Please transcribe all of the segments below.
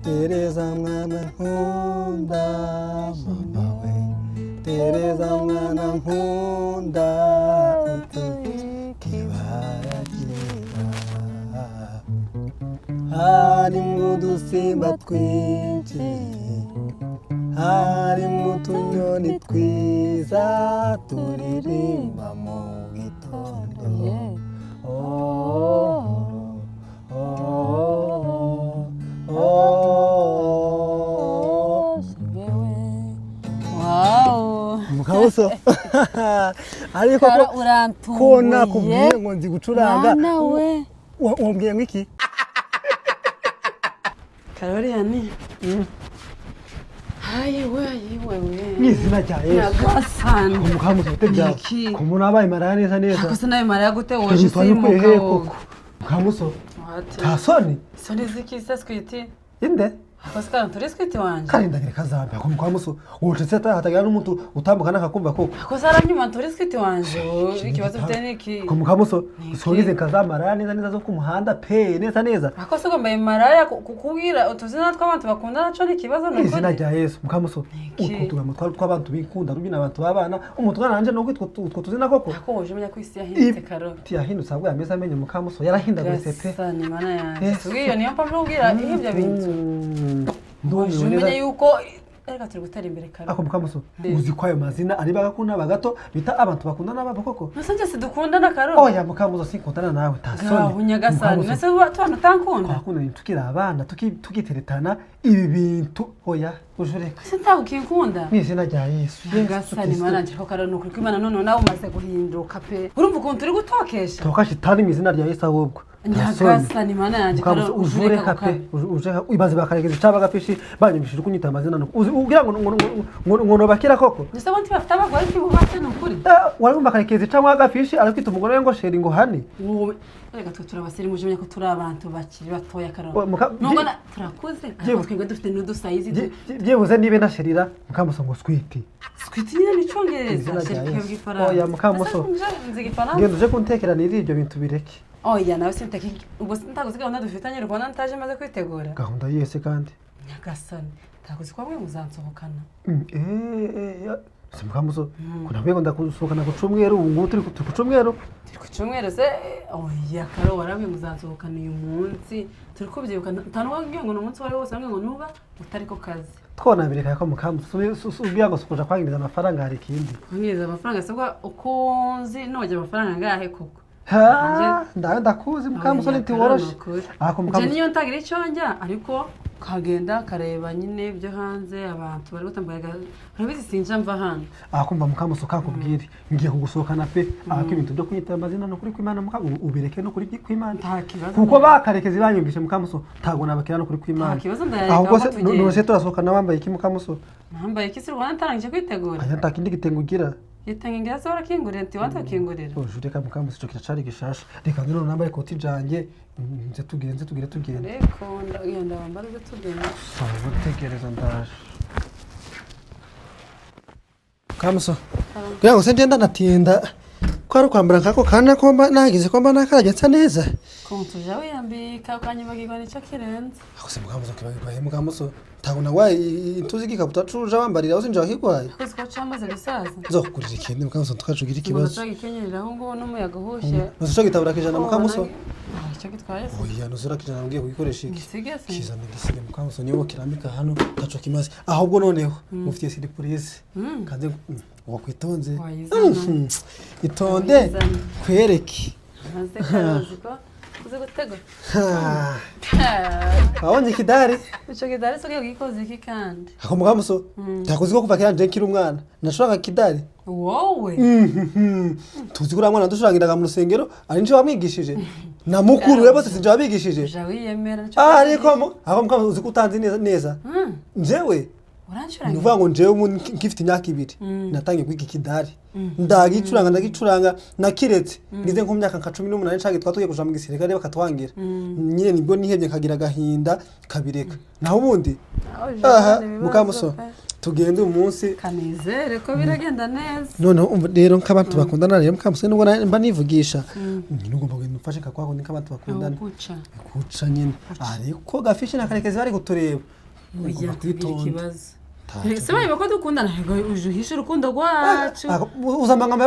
Tereza mwana nkunda mama we Tereza mwana nkunda kibaragira harimwo udusimba twinshi harimwo utunyoni twiza turirimba mu gitondo Mukawuso ariko ko nakubwiye ngo nzi gucuranga wambwiye ngiki Karoliyani ayiwe n'izina rya Yesu Nyagasani Mukamuso utebya ko umuntu abaye maraya neza Gusa nawe maraya gute woje simuka Mukamuso tasoni soni zikisa switi inde Pascal turiskwiti wanje karindagire kazambe ko Mukamuso ucetse hatagira n'umuntu utambuka nakakumva koko Saranyuma turiskwiti wanje ikibazo biteniki ko Mukamuso usongize kazamaraya neza zo ku muhanda pe neza Akose gomba maraya kukubwira utuzina tw'abantu bakunda naco n'ikibazo nuko izina rya Yesu Mukamuso utwo mutwaro tw'abantu bikunda rubina abantu babana umutwana nanje no kwitwa utwo tuzina koko akoje menya kwisi yahindutse karo yahindutse ahubwo yameze amenye Mukamuso yarahindaguretse pe Sani mana yanjye tugiyo niyo mpamvu ubwira ihibya bintu Ndumye yuko erega turi gutera imbere kare ako Mukamuso uzi kwayo mazina ari bagakunda bagato bita abantu bakunda n'ababo koko Nasanje se dukundana karo oya Mukamuso sinkundana nawe tasoni Bunyagasani nase twana tankunda akunda tukira abana tukiteretana ibi bintu oya ujureka sintagukinkunda n'izina rya Yesu Nyagasani maranje ko karo nuko Imana none nawe umaze guhinduka pe urumva ukuntu turi gutokesha tokashi tani mwizina rya Yesu ahubwo Nyagasani mana yanje karo ujureka pe ujeka ibaze bakaregeza caba gafishi banyumishije kunyita amazina no ugira ngo bakira koko nise wanti bafite abagore kibubase nukuri wari bakaregeza caba gafishi arakwita umugore ngo sheri ngo hani wowe rega turabasiri muje ko turi abantu bakiri batoya karo nongo turakuze twebwe dufite n'udusayizi byebuze nibe nasherira Mukamuso ngo switi nyine nicongereza sheri kw'ifaranga oya Mukamuso ngende uje kuntekerana ibyo bintu bireke oya nawe sintaki ubwo sintaguzi gahunda dufitanye Rwanda ntaje maze kwitegura gahunda yese kandi Nyagasani taguzi kwa mwe muzansohokana Mukamuso kunabwe ngo ndakusohokana ku cumweru ubu turi ku cumweru se oya karo waramwe muzansohokana uyu munsi turi kubyibuka ntanwa ngo n'umunsi wari wose ngo nuba utari ko kazi twonabireka ko Mukamuso ubwiye ngo sukuja kwangiriza amafaranga hari ikindi kwangiriza amafaranga sebwa ukunzi noje amafaranga ngahe koko ndakuzi Mukamuso nti woroshe ako Mukamuso niyo ntagira icyo njya ariko kagenda kareba nyine ibyo hanze abantu bari gutambaga urabizi sinja mva hano akumva Mukamuso kakubwire ngiye kugusohokana pe ako ibintu byo kunyita amazina no kuri kw'Imana ubireke no kuri kw'Imana kuko bakarekeze banyumvishe Mukamuso tago nabakira no kuri kw'Imana ahubwo se nose turasohokana bambaye iki Mukamuso nambaye iki se Rwanda ntarangije kwitegura aya ntakindi gitengugira Yitangira zora kingurira ati wanta kingurira ujureka Mukamuso cyo kiracari gishasha reka none nambaye koti janje nze tugire reko ndagenda bambara byo tugenda sawa tegereza ndaje Mukamuso kugira ngo se ngenda natinda ko ari kwambara nkako kana ko nagize ko mbana karagenza neza kumtuja wiyambika ukanyibagirwa nicyo kirenze akose Mukamuso kibagirwa Mukamuso tabona wayi intuzi gikabuta cuje bambarira uzinje wakigwaye kwese ko cyamaze gisaza nzokurira ikindi Mukamuso tukacugira ikibazo twagikenyereho ngo n'umuyaga uhushe uzo gitabura kijana Mukamuso icyo gitwaye oya nuzura kijana ngiye kuyikoresha iki gisigese kizana gisige Mukamuso niwo kirambika hano taco kimaze ahubwo noneho mufitiye surprise kanze wakwitonze itonde kwereke maze karaziko uze gutego abonye kidari icyo kidari so gikoze iki kandi ako Mukamuso takuzi ko kuva kiranje kiri umwana nashuranga kidari wowe tuzi kuri mwana dushurangiraga mu rusengero ari nje wamwigishije na mukuru we bose sinje wabigishije jawiyemera ariko ako Mukamuso uzi kutanzi neza njewe nuvuga ngo njewe ngifite imyaka 2 natangiye kwiga kidari ndagicuranga nakiretse ngize nko myaka 18 canke twatugiye kuja mu gisirikare bakatwangira nyine nibwo nihebye kagira gahinda kabireka naho ubundi Mukamuso tugende umunsi kanizere ko biragenda neza none rero nk'abantu bakundana rero mukamuso nubwo mba nivugisha nyine ugomba kugenda umfashe kakwaho ni nk'abantu bakundana kuca nyine ariko gafishi na karekezi bari kutureba ujya ikibazo se bayiba ko dukundana uje uhishe urukundo rwacu uzamanga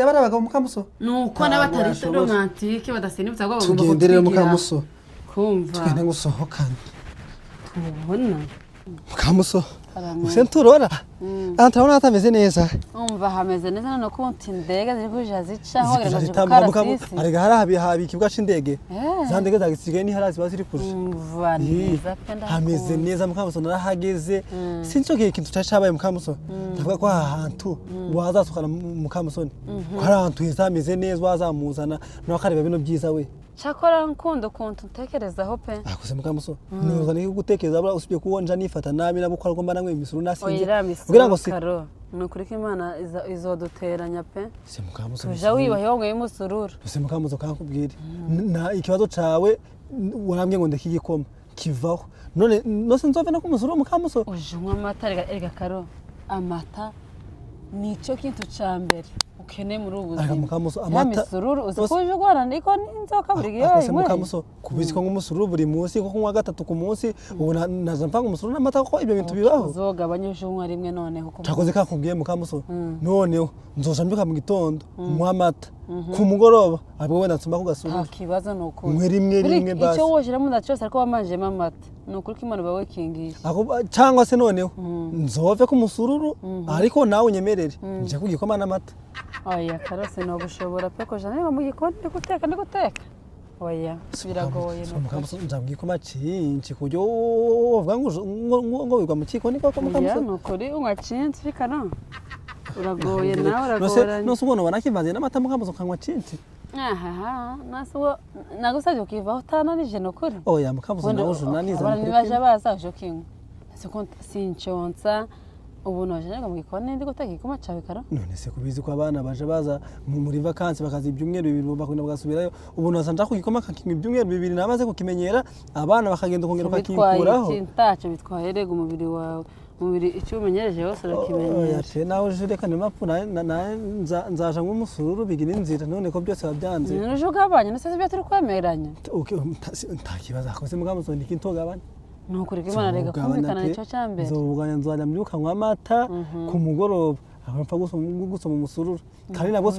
yabarabaga mukamuso nuko n'abatari romantike badasinibutsa ngo bagomba tugendere mukamuso kumva tugende gusohokana tubona mukamuso usenturora antabona atameze neza umva hameze neza none ko ndege ziri kuja zicaho ngo arega harahabi ikibuga c'indege za ndege zagisigaye ni harazi baziri kuja umva neza penda hameze neza mukamuso narahageze sincogiye ikintu cacabaye mukamuso ndavuga ko ahantu wazasukana mukamusoni ko ahantu hezameze neza wazamuzana no akareba bino byiza we Chakora nkundo kuntu ntekerezaho pe. Akose mukamuso. Nuza ni gutekereza bra usibye kuwonja nifata nabi nabukora ko mbana imisuru nasinje. Kugira ngo nukuri ko Imana izoduteranya pe. Se mukamuso. Tuja wibahe ngo yimusururu. Se mukamuso kankubwire. Na ikibazo cawe warambye ngo ndekigikoma kivaho. None no sinzove no kumusuru mukamuso. Ujumwa amata erega karo. Amata nico kintu cambere. Ukene muri ubuzima. Mukamuso amata sururu uzikuje gwana ndiko inzoka buri gihe imwe. Mukamuso kubiziko nk'umusururu buri munsi ko kunywa gatatu ku munsi ubu naza mpanga umusururu n'amata ko ibyo bintu bibaho. Uzogabanya ujunywa rimwe noneho ko. Cakoze kakubwiye mukamuso. Noneho nzoja mbyuka mu gitondo nywa amata. Ku mugoroba abwo wenda nsumba ku gasururu. Kibazo nuko. Mwe rimwe basi. Icyo woshira mu ndacose ariko wamanje amata. Nukuri ko Imana bawe kingisha. Cyangwa se noneho nzove ku musururu ariko nawe unyemerere nje kugikoma n'amata. Oya karose no gushobora pe ko jana mu gikoni ndikuteka. Oya biragoye no. Mukamuso nzabwikoma cinci kujyo uvuga ngo wigwa mu kiko niko mukamuso. Nukuri unywa cinci bikana. Uragoye nawe uragoranye. No subono banakivanze n'amata mukamuso kanywa cinci. Aha, nasuwo nagusabye kivaho tananije nokuri. Oya mukamuso nawe ujunaniza. Abantu baje baza shokinga. Siko sinchonsa ubu noje mu gikoni ndi guteka ikoma cawe karo. None se kubizi ko abana baje baza muri vacances bakaza ibyumweru bibiri bakunda bagasubirayo. Ubu nasanja ku gikoma kakinywa ibyumweru bibiri namaze kukimenyera abana bakagenda kongera bakikuraho. Ntacyo bitwaye rega umubiri wawe. Mubiri icyo umenyereje hose urakimenyera. Oya nawe ujureka ni mapfuna nzaja nk'umusururu bigira inzira none ko byose babyanze. Nuje ugabanya nase byo turi kwemeranya. Okay nta kibazo akoze mugamuzo ndikintogabanya. Nukuri ko Imana rega kumvikana nicyo cyambere. Nzobuganya nzajya mbyuka nywa amata ku mugoroba abapfa gusoma umusururu. Kandi nabwo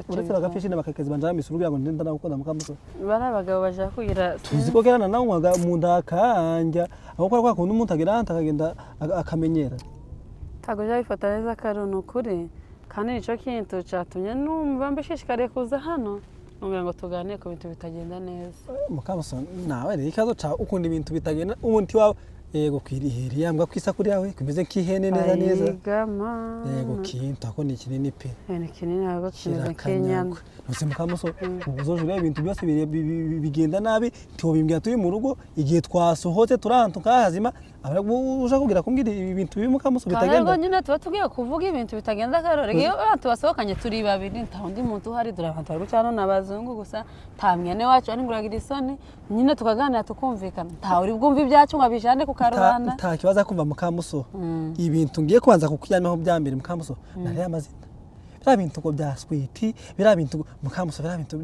uretse bagafishi n'abakakezi banja misururu yango ndenda nakukunda mukamuso. Bari abagabo baje kugira tuziko kerana nawe mwaga munda kanja aho kwa kundi umuntu agira akagenda akamenyera. Tagoja bifata neza karo nukuri kandi nicyo kintu cyatumye numva mbishishikariye kuza hano. Ngira ngo tugane ko bintu bitagenda neza. Mukamuso nawe rero ikazo ca ukunda ibintu bitagenda umuntu wawe yego kwiriheri yambwa kwisakuri yawe kumeze nk'ihene neza. Yego kintu ako ni kinini pe. Ni kinini ahubwo kimeze nk'inyana. Nose mukamuso uzojura ibintu byose bigenda nabi tiwobimbya turi mu rugo igihe twasohotse turantu kahazima uja kugira kumbwira ibintu bibi mukamuso bitagenda. Kandi nyine tuba tugiye kuvuga ibintu bitagenda karo rege abantu basohokanye turi babiri nta undi muntu hari dura abantu bari gucana n'abazungu gusa tamyane wacu ari nguragira isoni nyine tukaganira tukumvikana nta uri bwumva ibyacu ngo abijane ku karubanda. Nta kibazo kumva mukamuso ibintu ngiye kubanza kukujyanaho byambere mukamuso nari amazina bira bintu ngo bya sweet bira bintu mukamuso bira bintu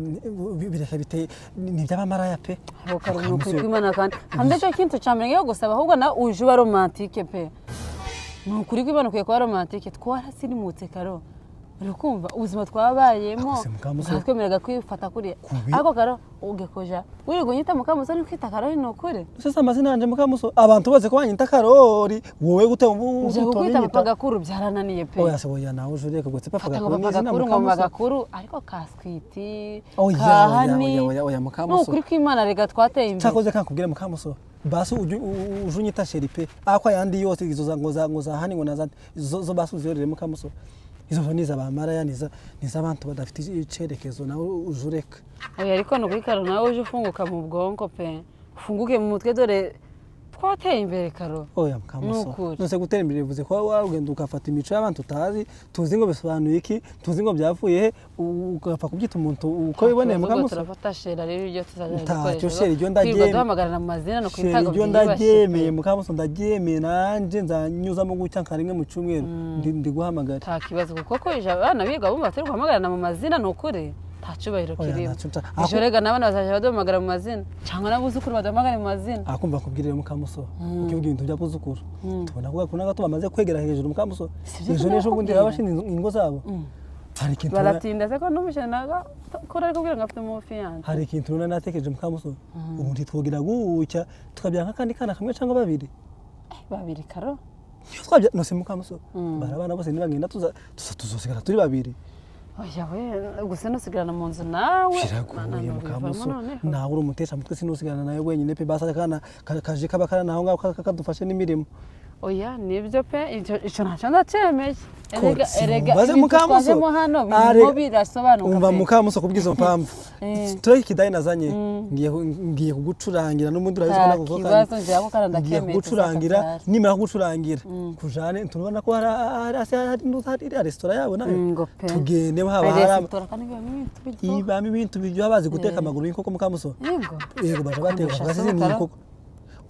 bireka biteye ni by'abamaraya pe. Ukarunuka kwimana kandi cyo kintu cyambere yo gusaba ahubwo na uje ba romantique pe. Nukuri kwibana kuye kwa romantique twarasirimutse karo. Urukumva ubuzima twabayemo twemeraga kwifata kuri ariko karo ugekoja uri gunyita mukamuso ni kwita karo inokure sasa amazina yanje mukamuso abantu baze ko banyita karori wowe gute kwita pagakuru byarananiye pe. Oya se oya nawe ujureka gutse pagakuru ngo magakuru ariko kaswiti oya mukamuso nukuri kwimana rega twateye imbere cyakoze kankubwire mukamuso basi ujunyita sheripe akwa yandi yose izo za hani ngo nazandi zo basuzyorere mukamuso izo niza bamaraya niza abantu badafite icerekezo nawe ujureka. Oya ariko no kuri karo nawe uje ufunguka mu bwonko pe ufunguke mu mutwe dore twateye imbere karo oya mukamuso Nukuri. nose gutera imbere bivuze ko wagenda ugafata imico y'abantu tuzi ngo bisobanuye iki tuzi ngo byavuye he ugapfa kubyita umuntu uko biboneye mukamuso turafata shera rero iryo tuzajya ntacyo shera iryo ndaryemeye duhamagarana mu mazina no shera kwitago iryo ndaryemeye mukamuso ndaryemeye nanje nzanyuzamo gutya nkarimwe mu cyumweru ndi guhamagara nta kibazo kuko ko abana biga bumva turi guhamagarana mu mazina ni ukuri nta cyubahiro kirimo ejo rega n'abana bazajya baduhamagara mu mazina cyangwa n'abuzukuru baduhamagara mu mazina akumva kubwirira mukamuso ukivuga ibintu by'abuzukuru tubona ko kuna gato bamaze kwegera hejuru mukamuso ejo n'ejo bundi baba bashinze ingo zabo hari ikintu baratinda se ko n'umushanaga ko ari kubwira ngo afite umufiyanse hari ikintu runa natekereje mukamuso ubu ntitwogira gucya tukabya nk'akandi kana kamwe cyangwa babiri karo niyo twabya nose mukamuso barabana bose nibagenda tuzosigara turi babiri oya we gusa nusigarana mu nzu nawe biragoye mukamuso nawe uri umutesha mutwe sinusigarana nawe wenyine pe basa kana kaje kabakara naho ngaho kakadufashe n'imirimo oya nibyo pe icyo ntacyo ndacyemeye erega baze mukamuso hano birimo birasobanuka umva mukamuso kubwizo mpamvu tureke kidayi nazanye ngiye kugucurangira n'umundi urabizi ko nako kibazo nje ako kana ndakemeye kugucurangira nimara kugucurangira kujane turabona ko hari restaurant yabo nayo tugende haba ibami ibintu bijyo bazi guteka amaguru y'inkoko mukamuso yego baje bateka bagasize n'inkoko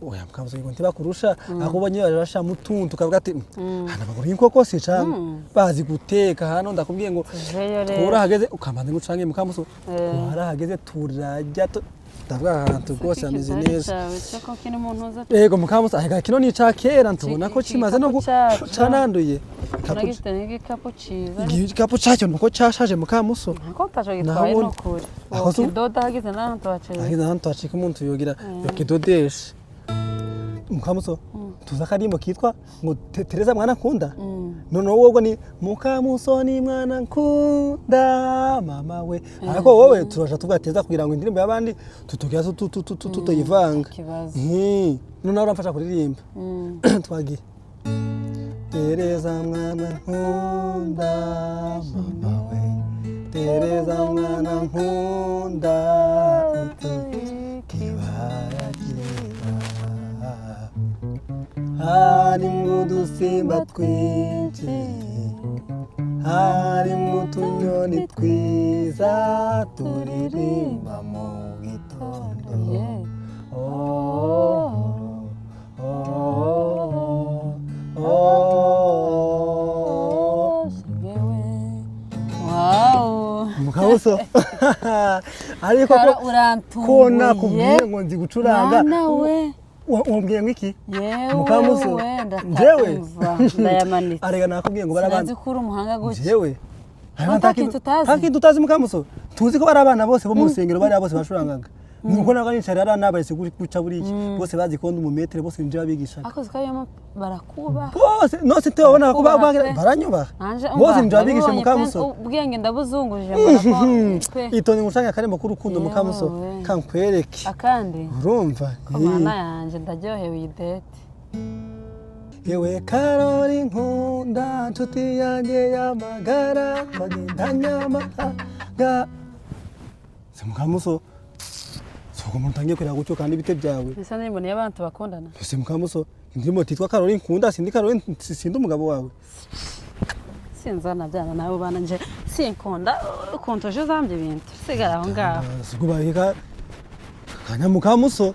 oya mukamuso ngo ntibakurusha akubonye barasha mutuntu kavuga ati hana amaguru y'inkoko se cyane bazi guteka hano ndakubwiye ngo turahageze ukamanze ngucange mukamuso warahageze turajya ndavuga ahantu rwose ameze neza yego mukamuso ahega kino ni cakera ntubona ko kimaze no gucananduye igikapu cacyo nuko cyashaje mukamuso nako tacho gitwaye no kuri kidoda hagize n'ahantu hacika umuntu yogira yokidodesha mukamuso tuza karimo kitwa ngo Tereza mwana nkunda noneho wowe ni mukamuso ni mwana nkunda mama we ariko wowe turasha tugateza kugira ngo indirimbo y'abandi tutugira tutuyivanga noneho uramfasha kuririmba twagiye Tereza mwana nkunda mama we Tereza mwana nkunda harimo udusimba twinshi harimo utunyoni twiza turirimba mu gitondo mukamuso ariko ko nakubwiye ngo nzi gucuranga wambwiye ngo iki mukamuso njyewe ndayamanitse arega nakubwiye ngo barabana sinzi kuri umuhanga gutya njyewe ntakintu utazi mukamuso tuzi ko barabana bose bo mu rusengero bari bose bacurangaga nuko nako nicara ara nabarese guca buriki bose bazi ko ndi umumetere bose nje babigisha akoze kayama barakuba bose nose tubona ko baranyuba bose nje babigisha mukamuso ubwenge ndabuzunguje mbona itonde ngushanga kare makuru kundo mukamuso kankwereke akandi urumva komana yanje ndaryohewe idete yewe Karoli nkunda nshuti yanjye y'amagara bagendanya amaga mukamuso soko mutangiye kwira gucyo kandi bite byawe bisa n'imbone y'abantu bakundana ese mukamuso ndimo titwa Karoli nkunda sindi Karoli sindi umugabo wawe sinzana byana nawe bana nje sinkunda kontoje zambye ibintu sigara aho ngaho sigubahika kanya mukamuso